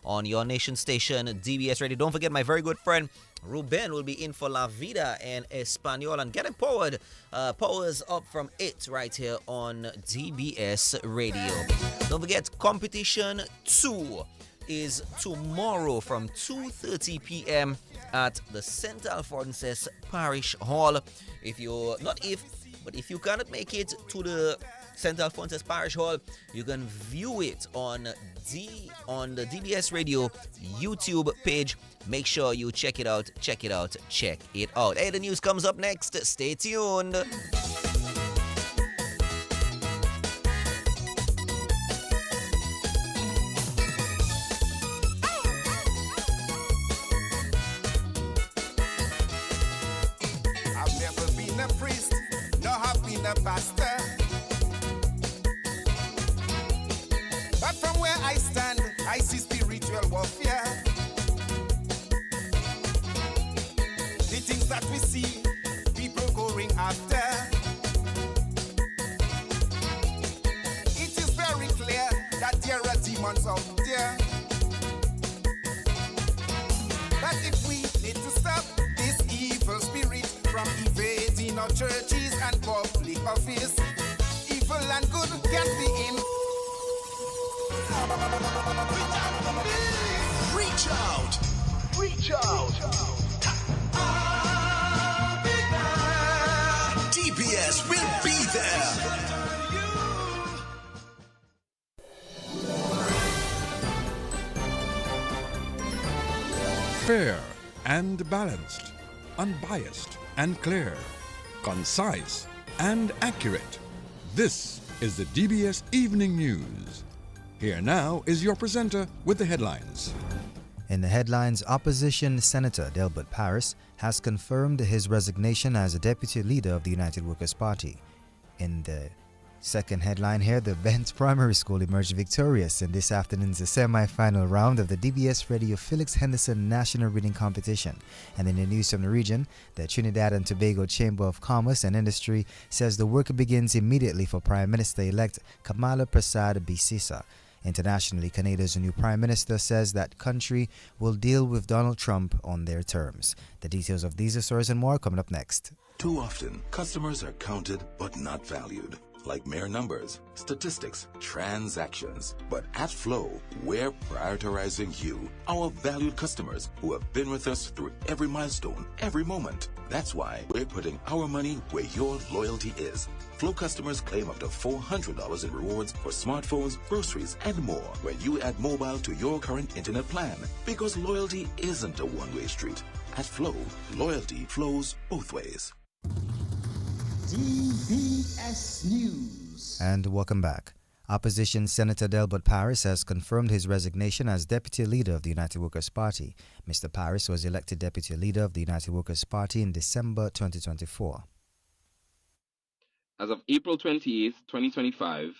on your nation station, DBS Radio. Don't forget my very good friend Ruben will be in for La Vida and Espanol and Getting Powered. Powers up from 8 right here on DBS Radio. Don't forget, competition 2 is tomorrow from 2:30 p.m. at the St. Alphonsus Parish Hall. If you cannot make it to the St. Alphonsus Parish Hall, you can view it on the DBS Radio YouTube page. Make sure you check it out. Hey, the news comes up next. Stay tuned. I've never been a priest, nor have been a pastor. But from where I stand, I see spiritual warfare. The things that we see, people going after. It is very clear that there are demons out there. But if we need to stop this evil spirit from invading our churches and public office, evil and good can't be in. Reach out. DBS will be there. Fair and balanced, unbiased and clear, concise and accurate. This is the DBS Evening News. Here now is your presenter with the headlines. In the headlines, opposition Senator Delbert Paris has confirmed his resignation as a deputy leader of the United Workers' Party. In the second headline here, the Bent Primary School emerged victorious in this afternoon's semi-final round of the DBS Radio Felix Henderson National Reading Competition. And in the news from the region, the Trinidad and Tobago Chamber of Commerce and Industry says the work begins immediately for Prime Minister-elect Kamala Prasad Bisisa. Internationally, Canada's new Prime Minister says that country will deal with Donald Trump on their terms. The details of these stories and more coming up next. Too often, customers are counted but not valued, like mere numbers, statistics, transactions. But at Flow, we're prioritizing you, our valued customers who have been with us through every milestone, every moment. That's why we're putting our money where your loyalty is. Flow customers claim up to $400 in rewards for smartphones, groceries, and more when you add mobile to your current internet plan. Because loyalty isn't a one-way street. At Flow, loyalty flows both ways. DBS News. And welcome back. Opposition Senator Delbert Paris has confirmed his resignation as Deputy Leader of the United Workers' Party. Mr. Paris was elected Deputy Leader of the United Workers' Party in December 2024. As of April 28, 2025,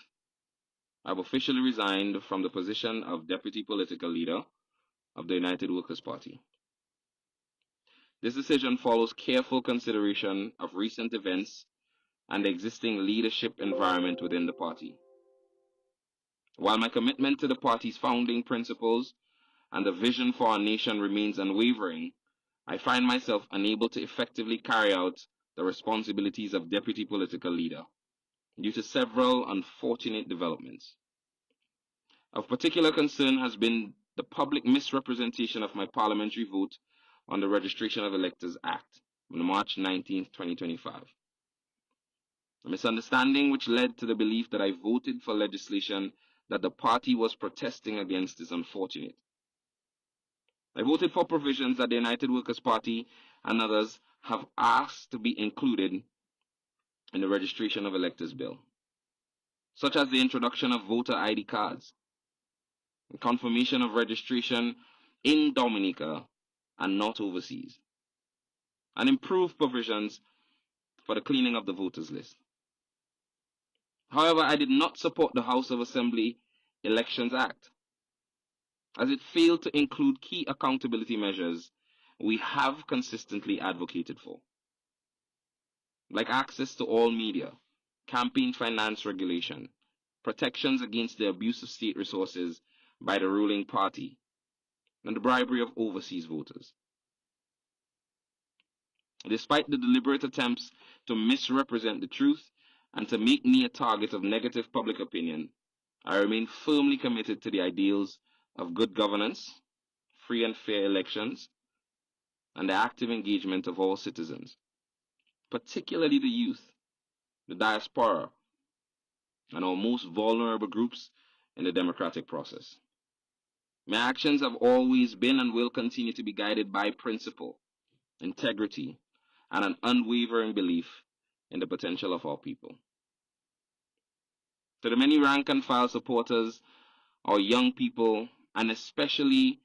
I have officially resigned from the position of Deputy Political Leader of the United Workers' Party. This decision follows careful consideration of recent events and the existing leadership environment within the party. While my commitment to the party's founding principles and the vision for our nation remains unwavering, I find myself unable to effectively carry out the responsibilities of Deputy Political Leader due to several unfortunate developments. Of particular concern has been the public misrepresentation of my parliamentary vote on the Registration of Electors Act on March 19, 2025. A misunderstanding which led to the belief that I voted for legislation that the party was protesting against is unfortunate. I voted for provisions that the United Workers' Party and others have asked to be included in the Registration of Electors Bill, such as the introduction of voter ID cards, the confirmation of registration in Dominica and not overseas, and improved provisions for the cleaning of the voters list. However, I did not support the House of Assembly Elections Act, as it failed to include key accountability measures we have consistently advocated for, like access to all media, campaign finance regulation, protections against the abuse of state resources by the ruling party, and the bribery of overseas voters. Despite the deliberate attempts to misrepresent the truth and to make me a target of negative public opinion, I remain firmly committed to the ideals of good governance, free and fair elections, and the active engagement of all citizens, particularly the youth, the diaspora, and our most vulnerable groups in the democratic process. My actions have always been and will continue to be guided by principle, integrity, and an unwavering belief in the potential of our people. To the many rank and file supporters, our young people, and especially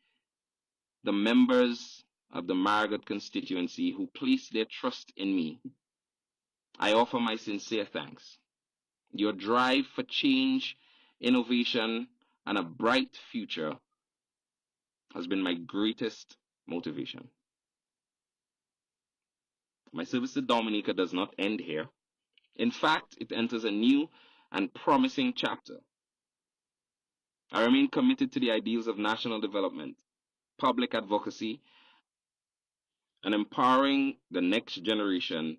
the members of the Margaret constituency who place their trust in me, I offer my sincere thanks. Your drive for change, innovation, and a bright future has been my greatest motivation. My service to Dominica does not end here. In fact, it enters a new and promising chapter. I remain committed to the ideals of national development, public advocacy, and empowering the next generation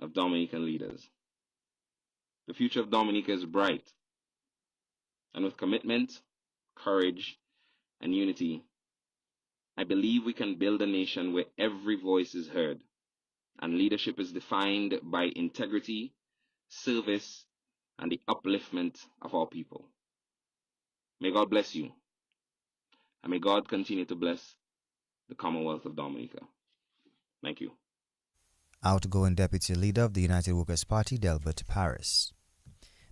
of Dominican leaders. The future of Dominica is bright, and with commitment, courage, and unity, I believe we can build a nation where every voice is heard and leadership is defined by integrity, service, and the upliftment of our people. May God bless you, and may God continue to bless the Commonwealth of Dominica. Thank you. Outgoing Deputy Leader of the United Workers' Party, Delbert Paris.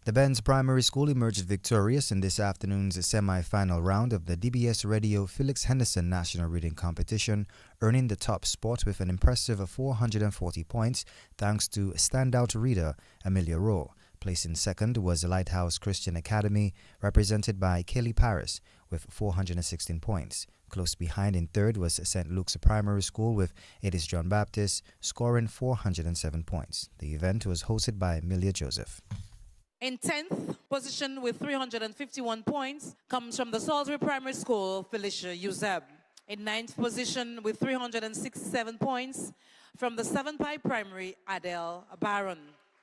The Benz Primary School emerged victorious in this afternoon's semi-final round of the DBS Radio Felix Henderson National Reading Competition, earning the top spot with an impressive 440 points thanks to standout reader Amelia Rowe. Placing second was the Lighthouse Christian Academy, represented by Kelly Paris, with 416 points. Close behind in third was St. Luke's Primary School with Edis John Baptist, scoring 407 points. The event was hosted by Amelia Joseph. In 10th position with 351 points comes from the Salisbury Primary School, Felicia Uzeb. In 9th position with 367 points from the 7th High Primary, Adele Barron.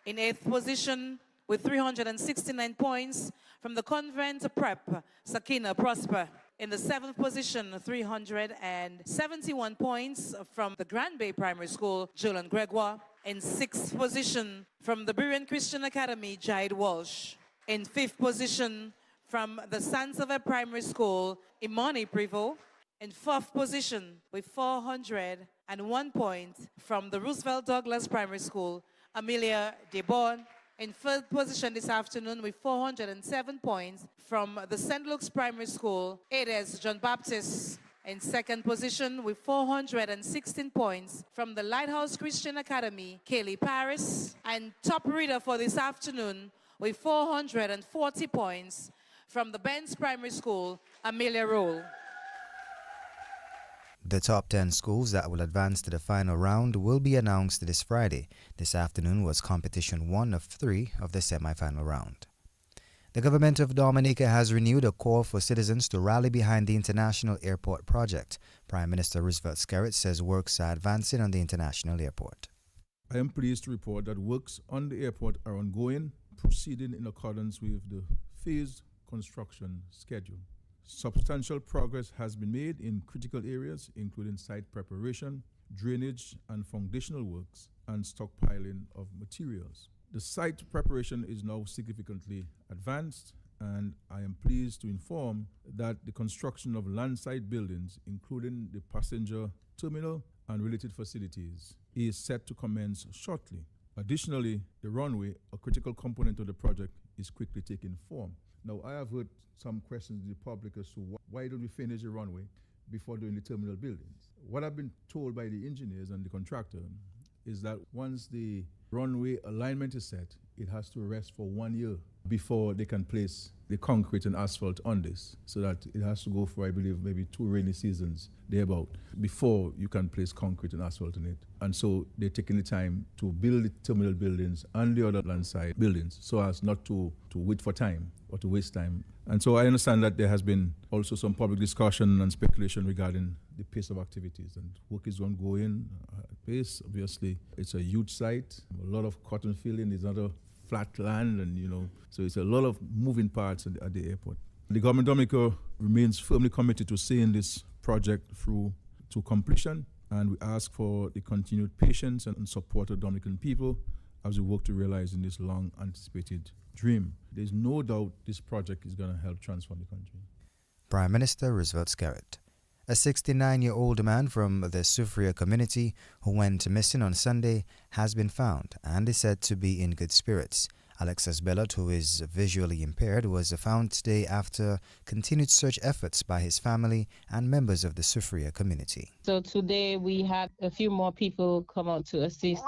In 8th position with 369 points from the Convent Prep, Sakina Prosper. In the 7th position, 371 points from the Grand Bay Primary School, Julian Gregoire. In 6th position, from the Berean Christian Academy, Jide Walsh. In 5th position, from the Sansevier Primary School, Imani Privo. In 4th position, with 401 points, from the Roosevelt Douglas Primary School, Amelia Debon. In 3rd position this afternoon with 407 points from the St. Luke's Primary School, Edis John Baptist. In 2nd position with 416 points from the Lighthouse Christian Academy, Kaylee Paris. And top reader for this afternoon with 440 points from the Benz Primary School, Amelia Rowe. The top 10 schools that will advance to the final round will be announced this Friday. This afternoon was competition 1 of 3 of the semi-final round. The government of Dominica has renewed a call for citizens to rally behind the International Airport project. Prime Minister Roosevelt Skerrit says works are advancing on the international airport. I am pleased to report that works on the airport are ongoing, proceeding in accordance with the phased construction schedule. Substantial progress has been made in critical areas, including site preparation, drainage and foundational works, and stockpiling of materials. The site preparation is now significantly advanced, and I am pleased to inform that the construction of landside buildings, including the passenger terminal and related facilities, is set to commence shortly. Additionally, the runway, a critical component of the project, is quickly taking form. Now, I have heard some questions in the public as to why don't we finish the runway before doing the terminal buildings. What I've been told by the engineers and the contractor is that once the runway alignment is set, it has to rest for 1 year before they can place the concrete and asphalt on this, so that it has to go for, I believe, maybe 2 rainy seasons thereabout before you can place concrete and asphalt in it. And so they're taking the time to build the terminal buildings and the other landside buildings so as not to wait for time or to waste time. And so I understand that there has been also some public discussion and speculation regarding the pace of activities, and work is ongoing at pace. Obviously, it's a huge site, a lot of cotton filling, there's other flat land, and so it's a lot of moving parts at the airport. The government of Dominica remains firmly committed to seeing this project through to completion, and we ask for the continued patience and support of Dominican people as we work to realizing this long anticipated dream. There's no doubt this project is going to help transform the country. Prime Minister Roosevelt Skerritt. A 69-year-old man from the Sufria community who went missing on Sunday has been found and is said to be in good spirits. Alexis Bellot, who is visually impaired, was found today after continued search efforts by his family and members of the Sufria community. So today we had a few more people come out to assist.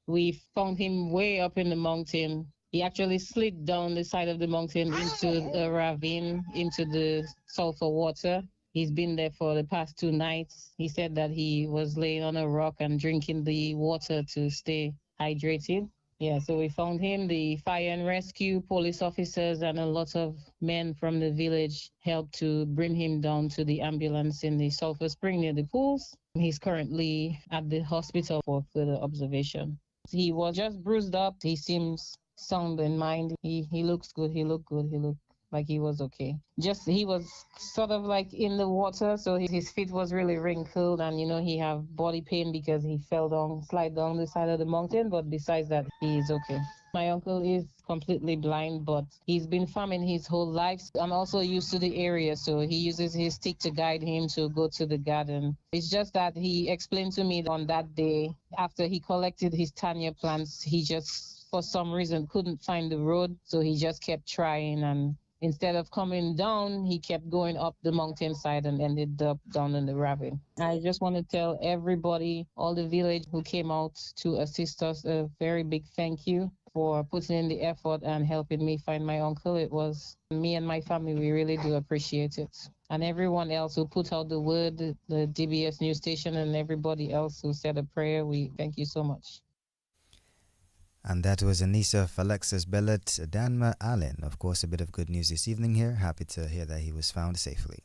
We found him way up in the mountain. He actually slid down the side of the mountain into a ravine, into the sulfur water. He's been there for the past 2 nights. He said that he was laying on a rock and drinking the water to stay hydrated. Yeah, so we found him. The fire and rescue, police officers, and a lot of men from the village helped to bring him down to the ambulance in the sulfur spring near the pools. He's currently at the hospital for further observation. He was just bruised up. He seems sound in mind. He looks good. He looked good. He looked like he was okay. Just he was sort of like in the water, so his feet was really wrinkled, and he have body pain because he slide down the side of the mountain, but besides that, he is okay. My uncle is completely blind, but he's been farming his whole life. I'm also used to the area, so he uses his stick to guide him to go to the garden. It's just that he explained to me on that day, after he collected his Tanya plants, he just, for some reason, couldn't find the road, so he just kept trying, and instead of coming down, he kept going up the mountainside and ended up down in the ravine. I just want to tell everybody, all the village who came out to assist us, a very big thank you for putting in the effort and helping me find my uncle. It was me and my family, we really do appreciate it. And everyone else who put out the word, the DBS news station, and everybody else who said a prayer, we thank you so much. And that was a niece of Alexis Bellot, Danma Allen. Of course, a bit of good news this evening here. Happy to hear that he was found safely.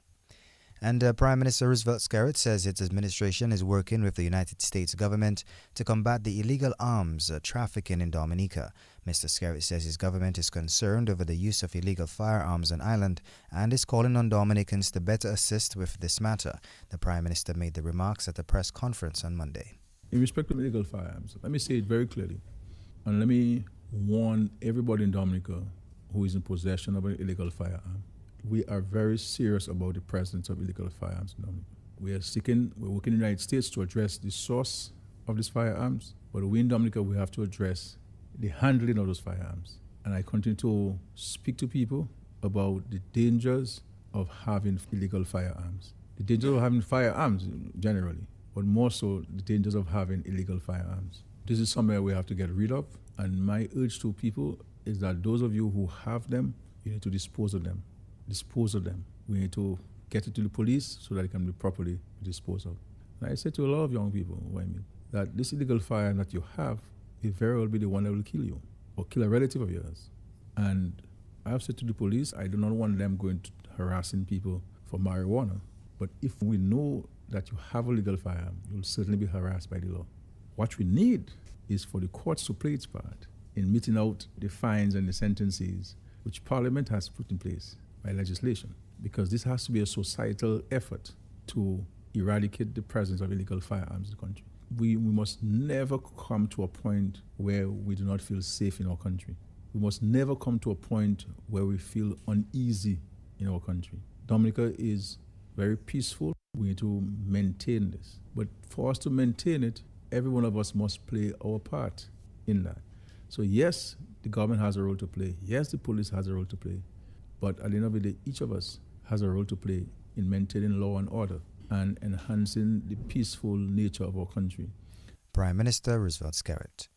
And Prime Minister Roosevelt Skerritt says its administration is working with the United States government to combat the illegal arms trafficking in Dominica. Mr. Skerritt says his government is concerned over the use of illegal firearms on island and is calling on Dominicans to better assist with this matter. The Prime Minister made the remarks at a press conference on Monday. In respect to illegal firearms, let me say it very clearly. And let me warn everybody in Dominica who is in possession of an illegal firearm. We are very serious about the presence of illegal firearms in Dominica. We're working in the United States to address the source of these firearms, but we in Dominica, we have to address the handling of those firearms. And I continue to speak to people about the dangers of having illegal firearms. The dangers of having firearms generally, but more so the dangers of having illegal firearms. This is somewhere we have to get rid of, and my urge to people is that those of you who have them, you need to dispose of them. Dispose of them. We need to get it to the police so that it can be properly disposed of. And I say to a lot of young people who I meet that this illegal firearm that you have may very well be the one that will kill you or kill a relative of yours. And I have said to the police, I do not want them going to harassing people for marijuana. But if we know that you have a legal firearm, you'll certainly be harassed by the law. What we need is for the courts to play its part in meting out the fines and the sentences which Parliament has put in place by legislation, because this has to be a societal effort to eradicate the presence of illegal firearms in the country. We must never come to a point where we do not feel safe in our country. We must never come to a point where we feel uneasy in our country. Dominica is very peaceful. We need to maintain this. But for us to maintain it, every one of us must play our part in that. So yes, the government has a role to play. Yes, the police has a role to play. But at the end of the day, each of us has a role to play in maintaining law and order and enhancing the peaceful nature of our country. Prime Minister Roosevelt Skerritt.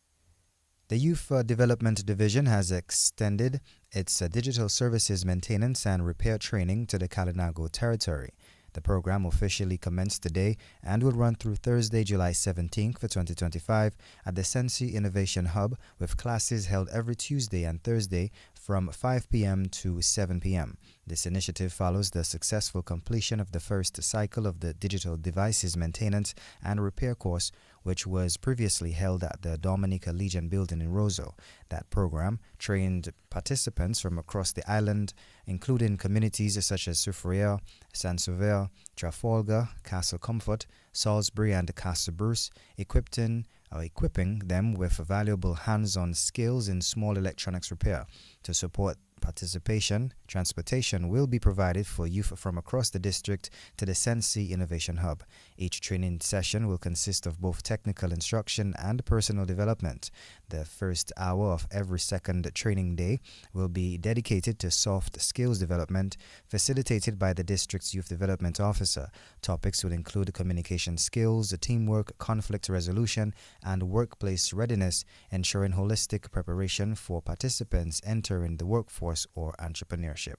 The Youth Development Division has extended its digital services maintenance and repair training to the Kalinago territory. The program officially commenced today and will run through Thursday, July 17th for 2025 at the Sensi Innovation Hub, with classes held every Tuesday and Thursday from 5 p.m. to 7 p.m. This initiative follows the successful completion of the first cycle of the Digital Devices Maintenance and Repair course, which was previously held at the Dominica Legion building in Roseau. That program trained participants from across the island, including communities such as Soufriere, Saint-Sauveur, Trafalgar, Castle Comfort, Salisbury, and Castle Bruce, equipping them with valuable hands-on skills in small electronics repair. To support participation, transportation will be provided for youth from across the district to the Sensi Innovation Hub. Each training session will consist of both technical instruction and personal development. The first hour of every second training day will be dedicated to soft skills development, facilitated by the district's youth development officer. Topics will include communication skills, teamwork, conflict resolution, and workplace readiness, ensuring holistic preparation for participants entering the workforce or entrepreneurship.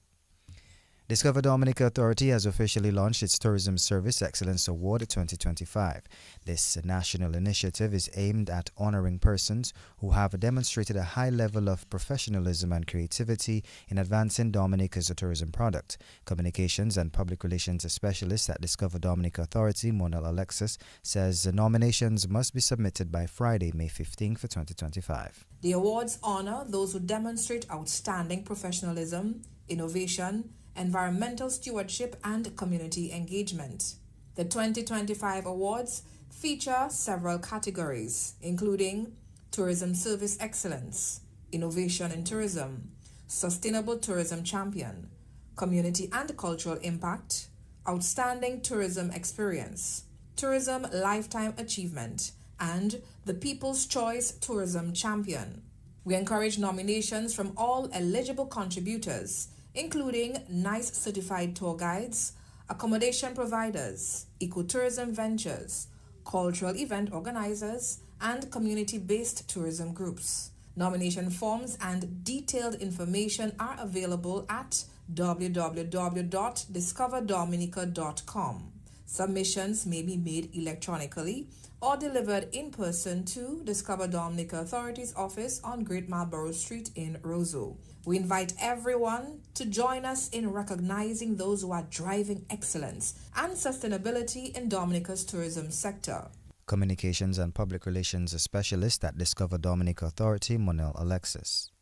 Discover Dominica Authority has officially launched its Tourism Service Excellence Award 2025. This national initiative is aimed at honoring persons who have demonstrated a high level of professionalism and creativity in advancing Dominica's tourism product. Communications and Public Relations Specialist at Discover Dominica Authority, Monel Alexis, says nominations must be submitted by Friday, May 15th for 2025. The awards honor those who demonstrate outstanding professionalism, innovation, environmental stewardship, and community engagement. The 2025 awards feature several categories, including Tourism Service Excellence, Innovation in Tourism, Sustainable Tourism Champion, Community and Cultural Impact, Outstanding Tourism Experience, Tourism Lifetime Achievement, and the People's Choice Tourism Champion. We encourage nominations from all eligible contributors, including NICE certified tour guides, accommodation providers, ecotourism ventures, cultural event organizers, and community-based tourism groups. Nomination forms and detailed information are available at www.discoverdominica.com. Submissions may be made electronically or delivered in person to Discover Dominica Authority's office on Great Marlborough Street in Roseau. We invite everyone to join us in recognizing those who are driving excellence and sustainability in Dominica's tourism sector. Communications and Public Relations Specialist at Discover Dominica Authority, Monel Alexis.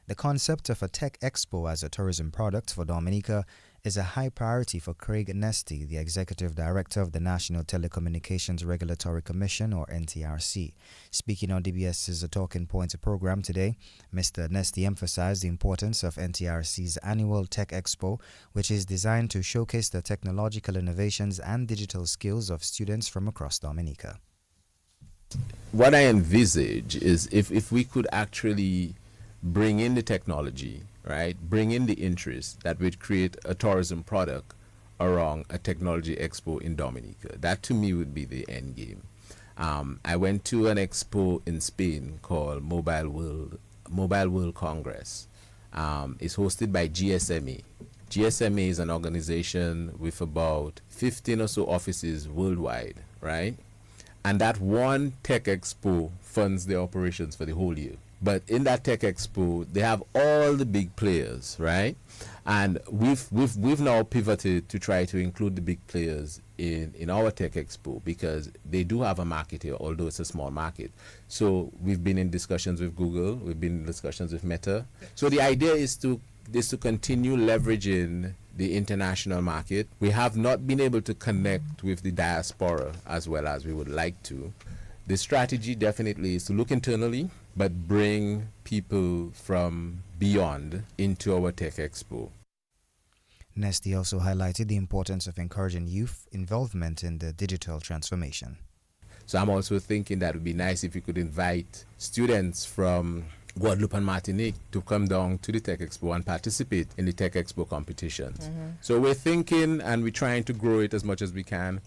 The concept of a tech expo as a tourism product for Dominica is a high priority for Craig Nesty, the Executive Director of the National Telecommunications Regulatory Commission, or NTRC. Speaking on DBS's Talking Points program today, Mr. Nesty emphasized the importance of NTRC's annual Tech Expo, which is designed to showcase the technological innovations and digital skills of students from across Dominica. What I envisage is if we could actually bring in the technology, right? Bring in the interest that would create a tourism product around a technology expo in Dominica. That to me would be the end game. I went to an expo in Spain called Mobile World Congress. It's hosted by GSMA. GSMA is an organization with about 15 or so offices worldwide, right? And that one tech expo funds the operations for the whole year. But in that Tech Expo, they have all the big players, right? And we've now pivoted to try to include the big players in our Tech Expo because they do have a market here, although it's a small market. So we've been in discussions with Google, we've been in discussions with Meta. So the idea is to continue leveraging the international market. We have not been able to connect with the diaspora as well as we would like to. The strategy definitely is to look internally, but bring people from beyond into our Tech Expo. Nesty also highlighted the importance of encouraging youth involvement in the digital transformation. So I'm also thinking that it would be nice if we could invite students from Guadeloupe and Martinique to come down to the Tech Expo and participate in the Tech Expo competitions. So we're thinking and we're trying to grow it as much as we can.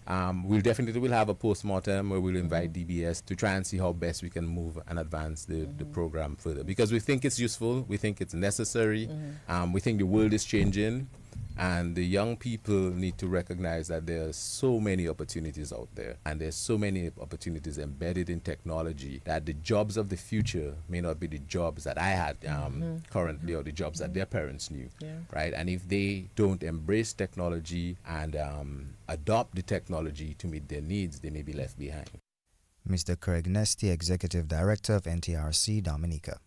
We'll definitely have a post-mortem where we'll invite DBS to try and see how best we can move and advance the program further, because we think it's useful, we think it's necessary, we think the world is changing, and the young people need to recognize that there are so many opportunities out there, and there's so many opportunities embedded in technology that the jobs of the future may not be the jobs that I had currently or the jobs that their parents knew, right? And if they don't embrace technology and adopt the technology to meet their needs, they may be left behind. Mr. Craig Nesty, Executive Director of NTRC Dominica.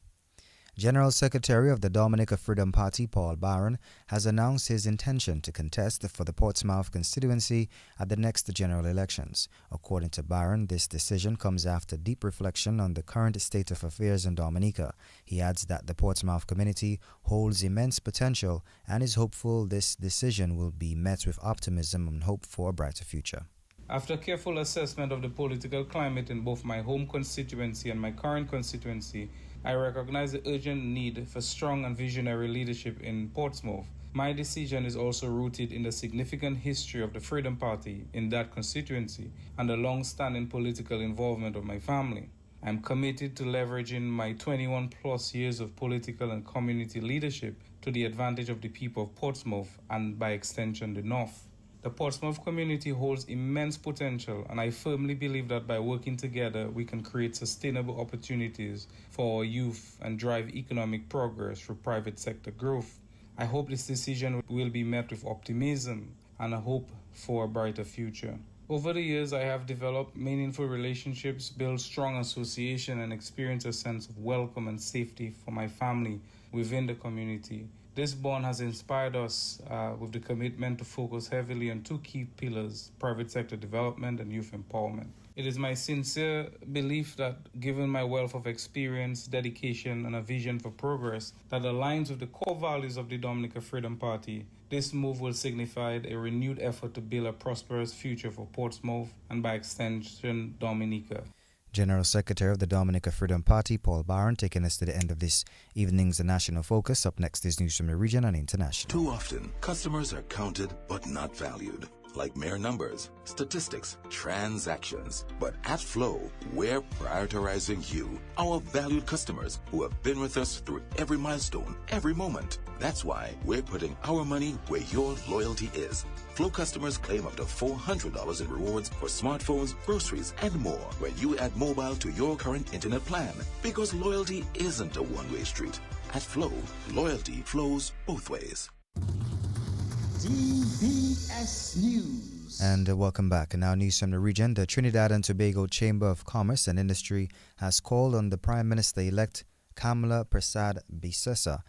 General Secretary of the Dominica Freedom Party, Paul Barron, has announced his intention to contest for the Portsmouth constituency at the next general elections. According to Barron, this decision comes after deep reflection on the current state of affairs in Dominica. He adds that the Portsmouth community holds immense potential and is hopeful this decision will be met with optimism and hope for a brighter future. After careful assessment of the political climate in both my home constituency and my current constituency, I recognize the urgent need for strong and visionary leadership in Portsmouth. My decision is also rooted in the significant history of the Freedom Party in that constituency and the long-standing political involvement of my family. I'm committed to leveraging my 21-plus years of political and community leadership to the advantage of the people of Portsmouth and, by extension, the North. The Portsmouth community holds immense potential, and I firmly believe that by working together, we can create sustainable opportunities for our youth and drive economic progress through private sector growth. I hope this decision will be met with optimism and a hope for a brighter future. Over the years, I have developed meaningful relationships, built strong association, and experienced a sense of welcome and safety for my family within the community. This bond has inspired us with the commitment to focus heavily on two key pillars: private sector development and youth empowerment. It is my sincere belief that, given my wealth of experience, dedication, and a vision for progress that aligns with the core values of the Dominica Freedom Party, this move will signify a renewed effort to build a prosperous future for Portsmouth and, by extension, Dominica. General Secretary of the Dominica Freedom Party, Paul Barron, taking us to the end of this evening's National Focus. Up next is news from the region and international. Too often, customers are counted but not valued, like mere numbers, statistics, transactions. But at Flow, we're prioritizing you, our valued customers who have been with us through every milestone, every moment. That's why we're putting our money where your loyalty is. Flow customers claim up to $400 in rewards for smartphones, groceries, and more when you add mobile to your current internet plan. Because loyalty isn't a one-way street. At Flow, loyalty flows both ways. DBS News. And welcome back. And now news from the region. The Trinidad and Tobago Chamber of Commerce and Industry has called on the Prime Minister-elect Kamala Prasad Bisesa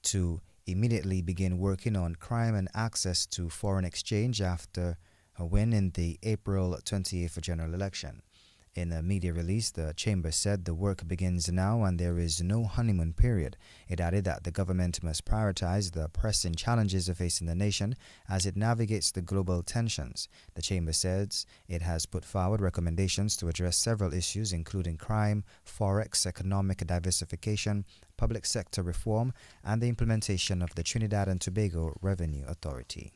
to immediately begin working on crime and access to foreign exchange after a win in the April 28th general election. In a media release, the chamber said the work begins now and there is no honeymoon period. It added that the government must prioritize the pressing challenges facing the nation as it navigates the global tensions. The chamber says it has put forward recommendations to address several issues, including crime, forex, economic diversification, public sector reform, and the implementation of the Trinidad and Tobago Revenue Authority.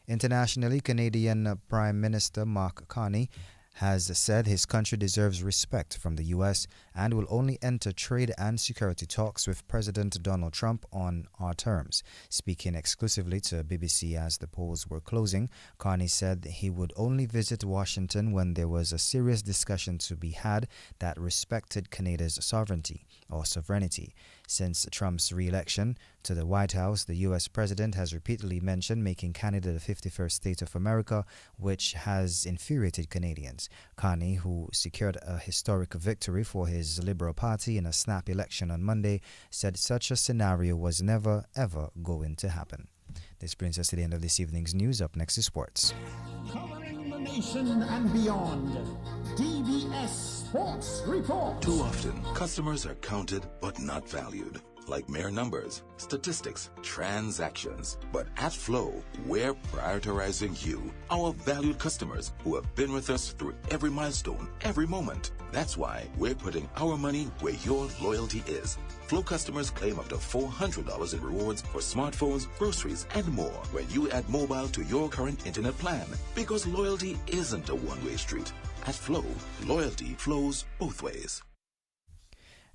Internationally, Canadian Prime Minister Mark Carney has said his country deserves respect from the U.S. and will only enter trade and security talks with President Donald Trump on our terms. Speaking exclusively to BBC as the polls were closing, Carney said he would only visit Washington when there was a serious discussion to be had that respected Canada's sovereignty. Since Trump's re-election to the White House, the U.S. president has repeatedly mentioned making Canada the 51st state of America, which has infuriated Canadians. Carney, who secured a historic victory for his Liberal Party in a snap election on Monday, said such a scenario was never, ever going to happen. This brings us to the end of this evening's news. Up next is sports. Covering the nation and beyond, DBS Sports Report. Too often, customers are counted but not valued, like mere numbers, statistics, transactions. But at Flow, we're prioritizing you, our valued customers who have been with us through every milestone, every moment. That's why we're putting our money where your loyalty is. Flow customers claim up to $400 in rewards for smartphones, groceries, and more when you add mobile to your current internet plan. Because loyalty isn't a one-way street. At Flow, loyalty flows both ways.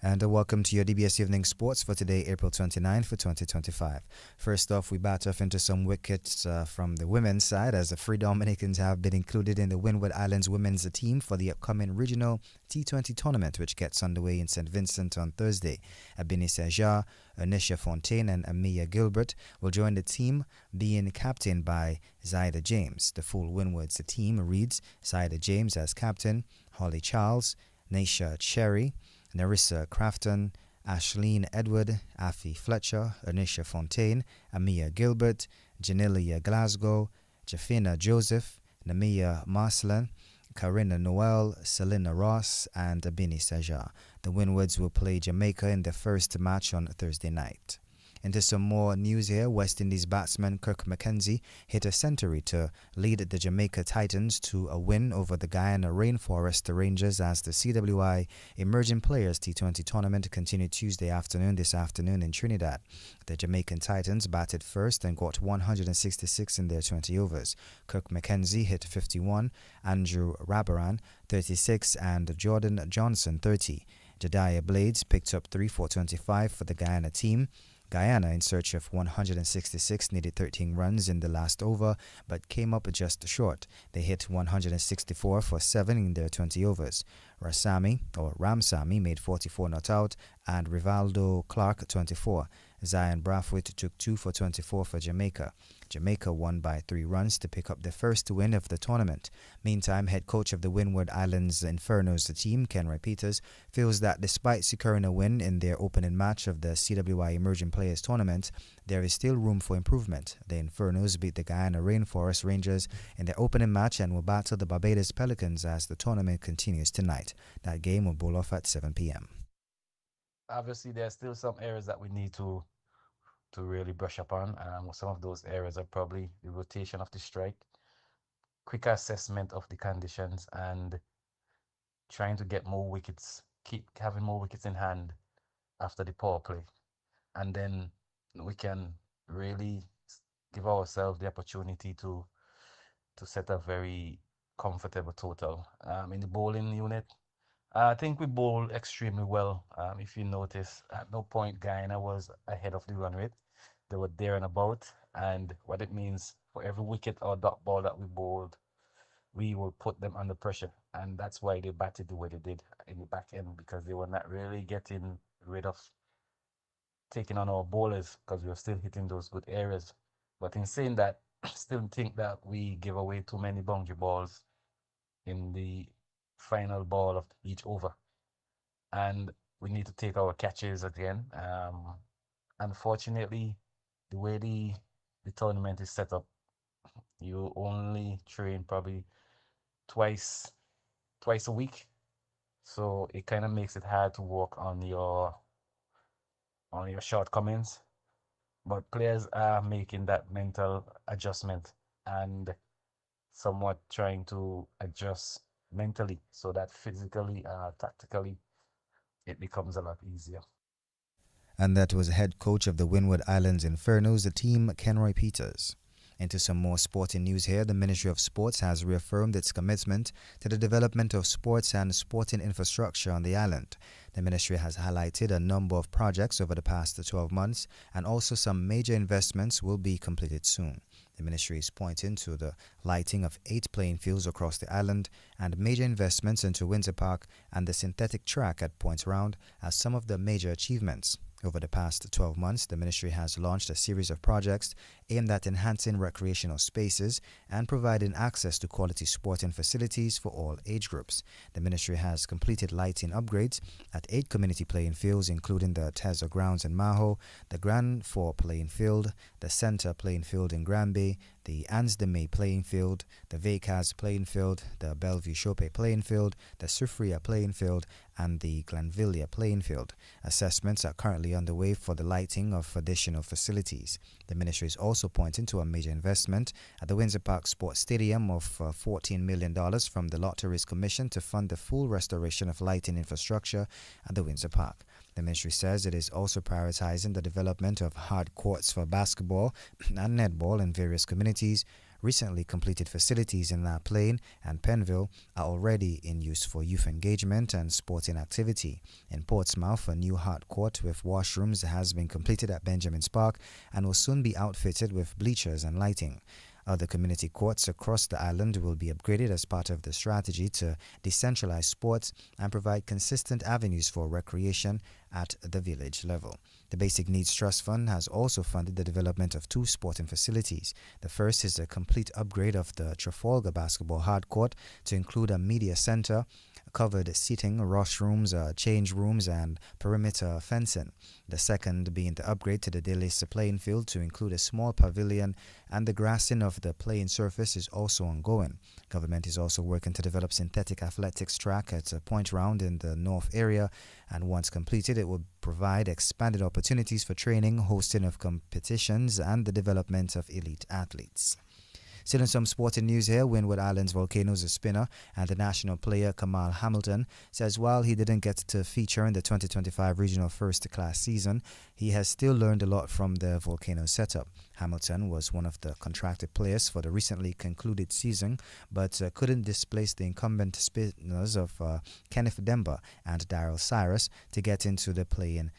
And welcome to your DBS Evening Sports for today, April 29 for 2025. First off, we bat off into some wickets from the women's side, as the Free Dominicans have been included in the Windward Islands women's team for the upcoming regional T20 tournament, which gets underway in St. Vincent on Thursday. Abini Seja, Anisha Fontaine, and Amia Gilbert will join the team, being captained by Zaida James. The full Windward's team reads Zaida James as captain, Holly Charles, Naisha Cherry, Narissa Crafton, Ashleen Edward, Afi Fletcher, Anisha Fontaine, Amia Gilbert, Janelia Glasgow, Jafina Joseph, Namia Marcelin, Karina Noel, Selena Ross, and Abini Seja. The Windwards will play Jamaica in their first match on Thursday night. Into some more news here, West Indies batsman Kirk McKenzie hit a century to lead the Jamaica Titans to a win over the Guyana Rainforest Rangers as the CWI Emerging Players T20 tournament continued this afternoon in Trinidad. The Jamaican Titans batted first and got 166 in their 20 overs. Kirk McKenzie hit 51, Andrew Rabaran 36, and Jordan Johnson 30. Jediah Blades picked up 3 for 25 for the Guyana team. Guyana, in search of 166, needed 13 runs in the last over, but came up just short. They hit 164 for 7 in their 20 overs. Ramsamy made 44 not out, and Rivaldo Clark 24. Zion Brathwaite took 2 for 24 for Jamaica. Jamaica won by 3 runs to pick up the first win of the tournament. Meantime, head coach of the Windward Islands Infernos team, Ken Roy Peters, feels that despite securing a win in their opening match of the CWI Emerging Players Tournament, there is still room for improvement. The Infernos beat the Guyana Rainforest Rangers in their opening match and will battle the Barbados Pelicans as the tournament continues tonight. That game will bowl off at 7 p.m. Obviously, there's still some areas that we need to really brush up on. Some of those areas are probably the rotation of the strike, quick assessment of the conditions, and trying to get more wickets, keep having more wickets in hand after the power play. And then we can really give ourselves the opportunity to set a very comfortable total. In the bowling unit, I think we bowled extremely well. If you notice, at no point Guyana was ahead of the run rate. They were there and about, and what it means, for every wicket or dot ball that we bowled, we will put them under pressure, and that's why they batted the way they did in the back end, because they were not really getting rid of taking on our bowlers, because we were still hitting those good areas. But in saying that, I still think that we give away too many boundary balls in the final ball of each over, and we need to take our catches again. Unfortunately, the way the tournament is set up, you only train probably twice a week, so it kind of makes it hard to work on your shortcomings. But players are making that mental adjustment and somewhat trying to adjust mentally, so that physically, tactically, it becomes a lot easier. And that was head coach of the Windward Islands Infernos, the team, Ken Roy Peters. Into some more sporting news here, the Ministry of Sports has reaffirmed its commitment to the development of sports and sporting infrastructure on the island. The ministry has highlighted a number of projects over the past 12 months, and also some major investments will be completed soon. The ministry is pointing to the lighting of 8 playing fields across the island and major investments into Windsor Park and the synthetic track at Point Round as some of the major achievements. Over the past 12 months, the ministry has launched a series of projects aimed at enhancing recreational spaces and providing access to quality sporting facilities for all age groups. The ministry has completed lighting upgrades at 8 community playing fields, including the Tezza Grounds in Maho, the Grand 4 playing field, the Centre playing field in Granby, the the Ansdeme playing field, the Vacaz playing field, the Bellevue Chope playing field, the Sufria playing field, and the Glanvilla playing field. Assessments are currently underway for the lighting of additional facilities. The ministry is also pointing to a major investment at the Windsor Park Sports Stadium of $14 million from the Lotteries Commission to fund the full restoration of lighting infrastructure at the Windsor Park. The ministry says it is also prioritizing the development of hard courts for basketball and netball in various communities. Recently completed facilities in La Plaine and Penville are already in use for youth engagement and sporting activity. In Portsmouth, a new hard court with washrooms has been completed at Benjamin's Park and will soon be outfitted with bleachers and lighting. Other community courts across the island will be upgraded as part of the strategy to decentralize sports and provide consistent avenues for recreation at the village level. The Basic Needs Trust Fund has also funded the development of 2 sporting facilities. The first is a complete upgrade of the Trafalgar basketball hard court to include a media center, covered seating, washrooms, change rooms, and perimeter fencing. The second being the upgrade to the Delisa playing field to include a small pavilion, and the grassing of the playing surface is also ongoing. Government is also working to develop synthetic athletics track at a point round in the north area, and once completed, it will provide expanded opportunities for training, hosting of competitions, and the development of elite athletes. Still in some sporting news here, Windward Islands Volcanoes spinner and the national player Kamal Hamilton says while he didn't get to feature in the 2025 regional first-class season, he has still learned a lot from the Volcano setup. Hamilton was one of the contracted players for the recently concluded season, but couldn't displace the incumbent spinners of Kenneth Demba and Daryl Cyrus to get into the play-in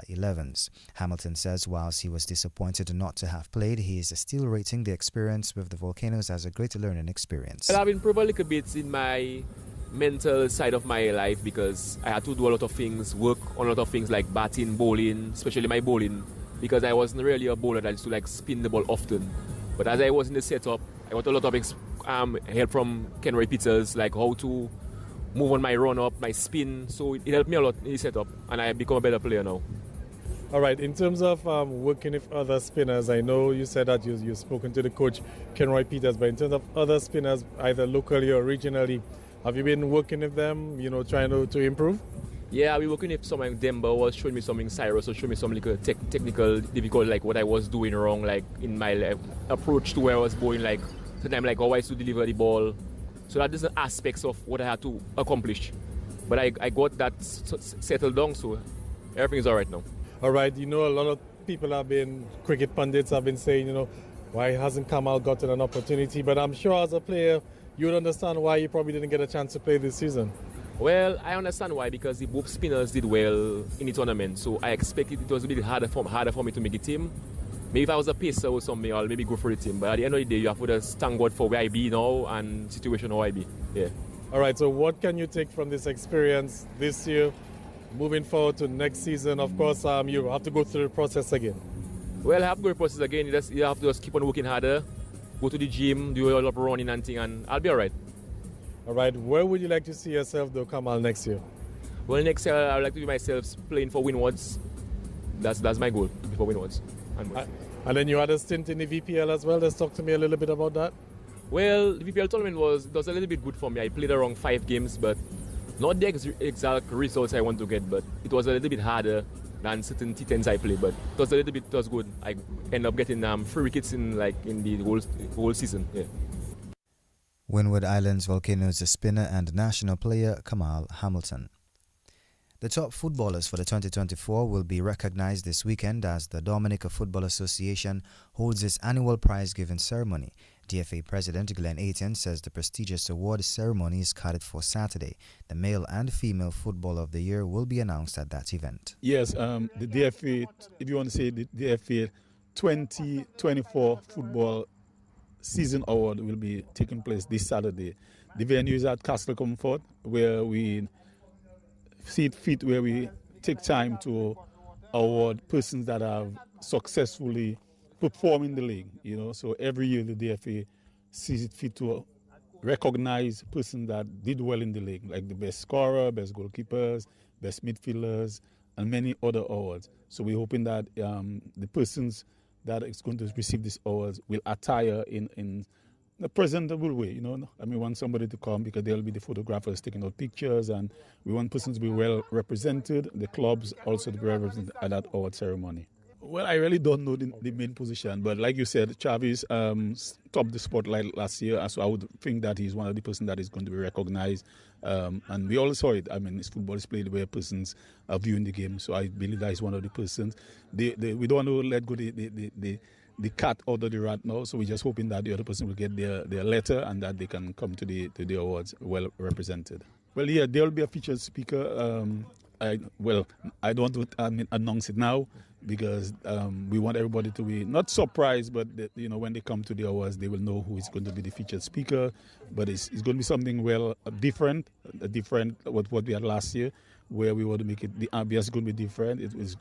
11s. Hamilton says whilst he was disappointed not to have played, he is still rating the experience with the Volcanoes as a great learning experience. I've improved a little bit in my mental side of my life because I had to do a lot of things, work on a lot of things like batting, bowling, especially my bowling, because I wasn't really a bowler that used to like spin the ball often. But as I was in the setup, I got a lot of help from Ken Roy Peters, like how to move on my run up, my spin. So it helped me a lot in the setup, and I become a better player now. All right, in terms of working with other spinners, I know you said that you've spoken to the coach, Ken Roy Peters, but in terms of other spinners, either locally or regionally, have you been working with them, trying to improve? Yeah, I've been working with some of them, but was showing me something, Cyrus was showing me some technical difficulty, like what I was doing wrong, like in my approach to where I was bowling, like sometimes like how I used to deliver the ball. So that is the aspects of what I had to accomplish. But I got that settled down, so everything is all right now. All right, a lot of people cricket pundits have been saying, why hasn't Kamal gotten an opportunity? But I'm sure as a player, you would understand why you probably didn't get a chance to play this season. Well, I understand why, because the both spinners did well in the tournament. So I expected it was a bit harder for me to make the team. Maybe if I was a pacer or something, I'll maybe go for the team. But at the end of the day, you have to just thank God for where I be now and situation how I be. Yeah. All right, so what can you take from this experience this year? Moving forward to next season, of course, you have to go through the process again. Well, I have to go through the process again. You have to just keep on working harder, go to the gym, do a lot of running and things, and I'll be all right. All right, where would you like to see yourself, though, Kamal, next year? Well, next year, I would like to be myself playing for Windwards. That's my goal, to be for Windwards. And then you had a stint in the VPL as well. Let's talk to me a little bit about that. Well, the VPL tournament was a little bit good for me. I played around 5 games, but not the exact results I want to get, but it was a little bit harder than certain T10s I played, but it was good. I ended up getting 3 wickets in the whole season. Yeah. Windward Islands Volcanoes spinner and national player Kamal Hamilton. The top footballers for the 2024 will be recognized this weekend as the Dominica Football Association holds its annual prize-giving ceremony. DFA President Glenn Aiton says the prestigious award ceremony is scheduled for Saturday. The male and female footballer of the year will be announced at that event. Yes, the DFA, if you want to say the DFA 2024 football season award will be taking place this Saturday. The venue is at Castle Comfort, where we see it fit, where we take time to award persons that have successfully performed in the league. So every year the DFA sees it fit to recognize persons that did well in the league, like the best scorer, best goalkeepers, best midfielders, and many other awards. So we're hoping that the persons that is going to receive these awards will attire in a presentable way, you know. I mean, we want somebody to come because there'll be the photographers taking out pictures, and we want persons to be well represented, the clubs also to be represented at that award ceremony. Well, I really don't know the main position, but like you said, Chavis topped the spotlight last year, so I would think that he's one of the persons that is going to be recognized. And we all saw it. I mean, football is played where persons are viewing the game, so I believe that is one of the persons. We don't want to let go the cat out of the rat now, so we're just hoping that the other person will get their letter and that they can come to the awards well represented. Well, yeah, there will be a featured speaker. I don't want to announce it now because we want everybody to be not surprised, but when they come to the awards, they will know who is going to be the featured speaker. But it's going to be something different what we had last year, where we want to make it, the ambience is going to be different. It is